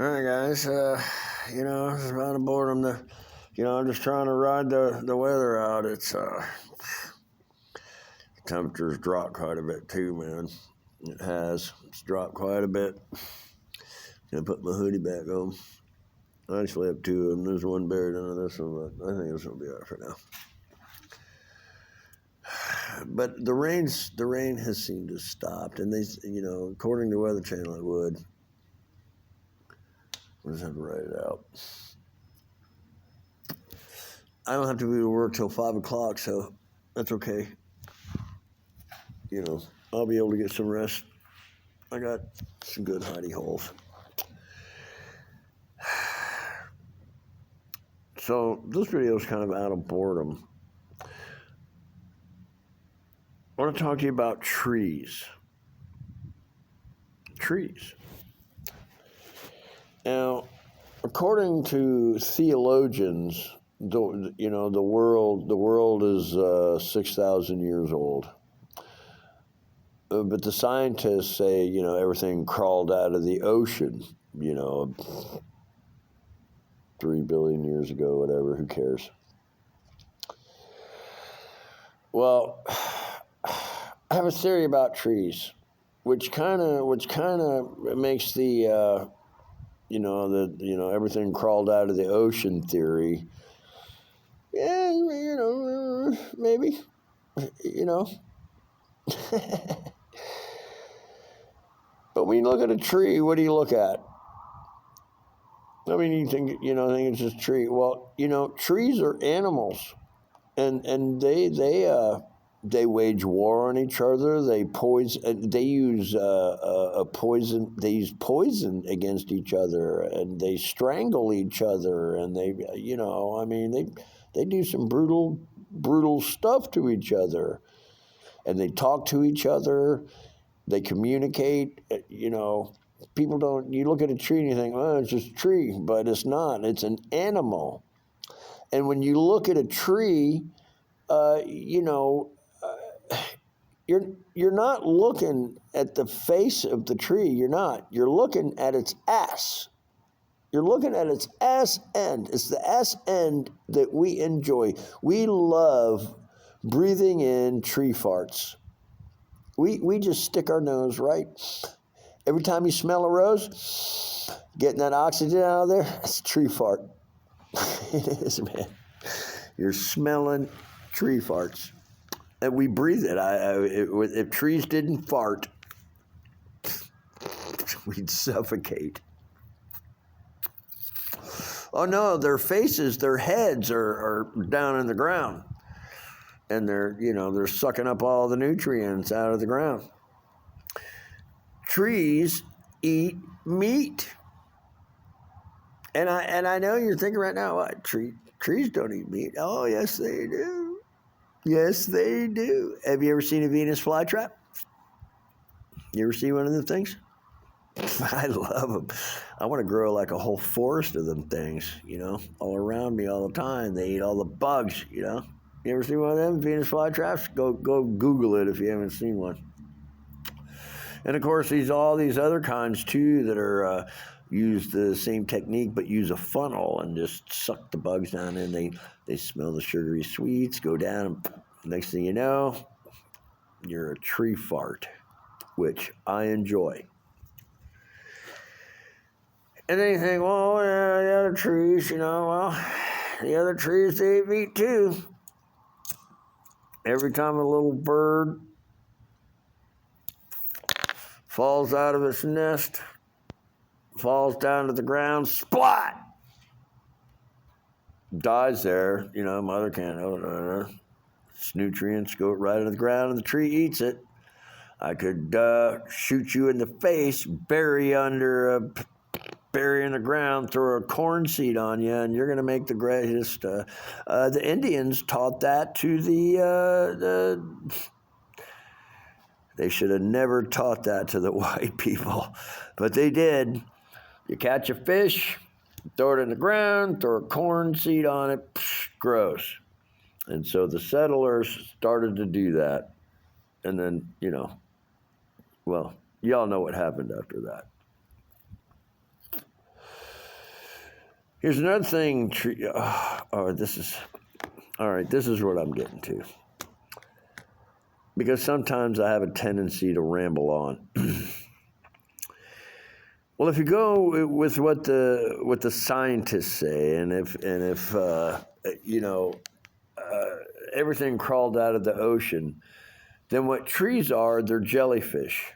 All right, guys. It's about a boredom. I'm just trying to ride the weather out. The temperature's dropped quite a bit too, man. It has. It's dropped quite a bit. Gonna put my hoodie back on. I actually have two of them. There's one buried under this one, but I think this will be all right for now. But the rain has seemed to have stopped, and according to Weather Channel, it would. We'll just have to write it out. I don't have to be to work till 5 o'clock, so that's okay. I'll be able to get some rest. I got some good hidey holes. So this video is kind of out of boredom. I want to talk to you about trees. Trees. Now, according to theologians, the world is 6,000 years old. But the scientists say, everything crawled out of the ocean, 3 billion years ago, whatever, who cares? Well, I have a theory about trees, which kind of makes the everything crawled out of the ocean theory. Yeah, maybe, But when you look at a tree, what do you look at? I mean, you think it's just a tree. Well, trees are animals, and they wage war on each other. They poison. They use poison. They use poison against each other, and they strangle each other. And they do some brutal stuff to each other, and they talk to each other. They communicate. People don't. You look at a tree and you think, oh, it's just a tree, but it's not. It's an animal. And when you look at a tree, you're not looking at the face of the tree. You're not. You're looking at its ass. You're looking at its ass end. It's the ass end that we enjoy. We love breathing in tree farts. We just stick our nose right. Every time you smell a rose, getting that oxygen out of there, it's a tree fart. It is, man. You're smelling tree farts. And we breathe it. If trees didn't fart, we'd suffocate. Oh no, their faces, their heads are down in the ground. And they're sucking up all the nutrients out of the ground. Trees eat meat. And I know you're thinking right now, what? Trees don't eat meat. Oh, yes, they do. Yes, they do. Have you ever seen a Venus flytrap? You ever see one of them things? I love them. I want to grow like a whole forest of them things, all around me all the time. They eat all the bugs, You ever see one of them Venus flytraps? Go Google it if you haven't seen one. And of course, all these other kinds too that are use the same technique, but use a funnel and just suck the bugs down in. They smell the sugary sweets, go down, and next thing you know, you're a tree fart, which I enjoy. And then you think, well, yeah, the other trees, the other trees, they eat meat too. Every time a little bird falls out of its nest, falls down to the ground, splat! Dies there, mother can't, its nutrients go right into the ground and the tree eats it. I could shoot you in the face, bury you in the ground, throw a corn seed on you, and you're going to make the greatest. The Indians taught that to they should have never taught that to the white people, but they did. You catch a fish, throw it in the ground, throw a corn seed on it, grows. And so the settlers started to do that. And then, well, y'all know what happened after that. Here's another thing. This is all right. This is what I'm getting to, because sometimes I have a tendency to ramble on. Well, if you go with what the scientists say, and if everything crawled out of the ocean, then what trees are, they're jellyfish.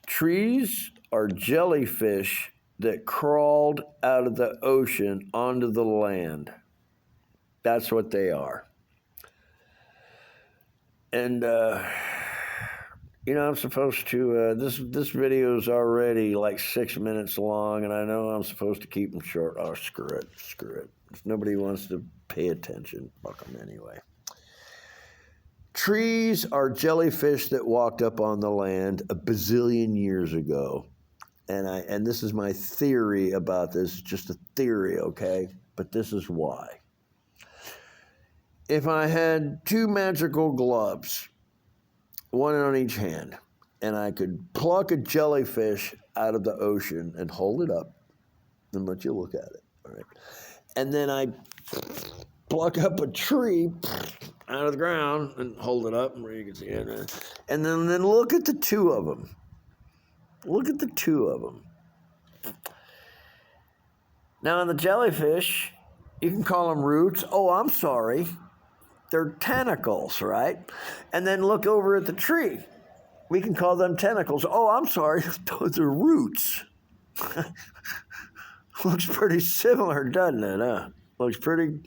Trees are jellyfish that crawled out of the ocean onto the land. That's what they are. And I'm supposed to. This video is already like 6 minutes long, and I know I'm supposed to keep them short. Oh, screw it. If nobody wants to pay attention, fuck them anyway. Trees are jellyfish that walked up on the land a bazillion years ago. And this is my theory about this, just a theory, okay? But this is why. If I had two magical gloves, one on each hand, and I could pluck a jellyfish out of the ocean and hold it up and let you look at it, all right? And then I pluck up a tree out of the ground and hold it up where you can see it. And then look at the two of them. Look at the two of them. Now, in the jellyfish, you can call them roots. Oh, I'm sorry. They're tentacles, right? And then look over at the tree. We can call them tentacles. Oh, I'm sorry. Those are roots. Looks pretty similar, doesn't it? Huh? Looks pretty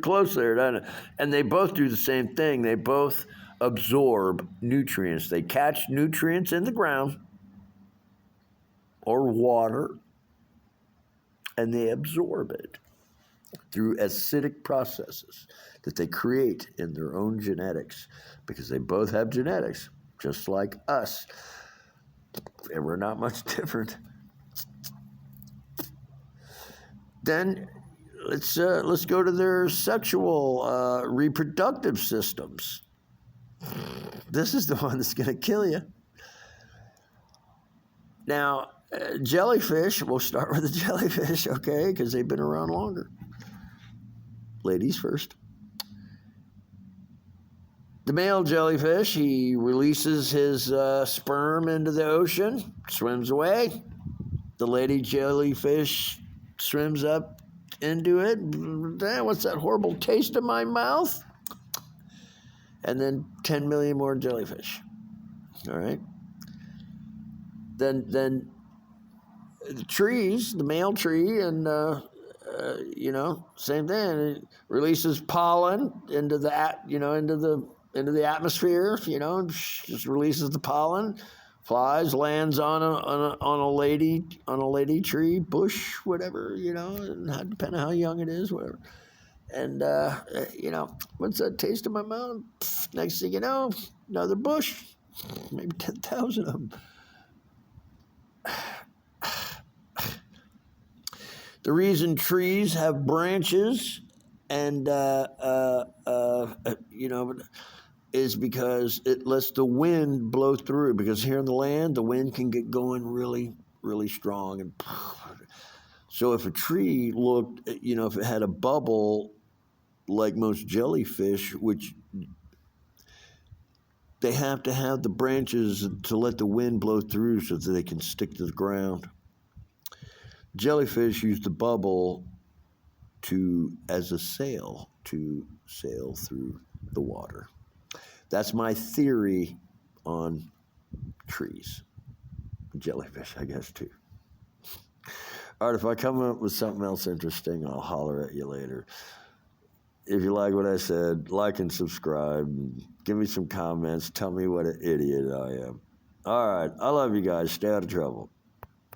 close there, doesn't it? And they both do the same thing. They both absorb nutrients. They catch nutrients in the ground or water, and they absorb it through acidic processes that they create in their own genetics, because they both have genetics, just like us. And we're not much different. Then let's go to their sexual reproductive systems. This is the one that's going to kill you. Now, jellyfish, we'll start with the jellyfish, okay, because they've been around longer. Ladies first. The male jellyfish, he releases his sperm into the ocean, swims away. The lady jellyfish swims up into it. What's that horrible taste in my mouth? And then 10 million more jellyfish. All right. Then the trees, the male tree, and same thing. It releases pollen into the atmosphere. Just releases the pollen, flies, lands on a lady tree, bush, whatever. Depending on how young it is, whatever. And what's that taste in my mouth? Next thing you know, another bush, maybe 10,000 of them. The reason trees have branches and is because it lets the wind blow through. Because here on the land, the wind can get going really, really strong. And so if a tree looked, if it had a bubble like most jellyfish, which they have to have the branches to let the wind blow through so that they can stick to the ground. Jellyfish use the bubble as a sail to sail through the water. That's my theory on trees. Jellyfish, I guess, too. All right, if I come up with something else interesting, I'll holler at you later. If you like what I said, like and subscribe. Give me some comments. Tell me what an idiot I am. All right, I love you guys. Stay out of trouble.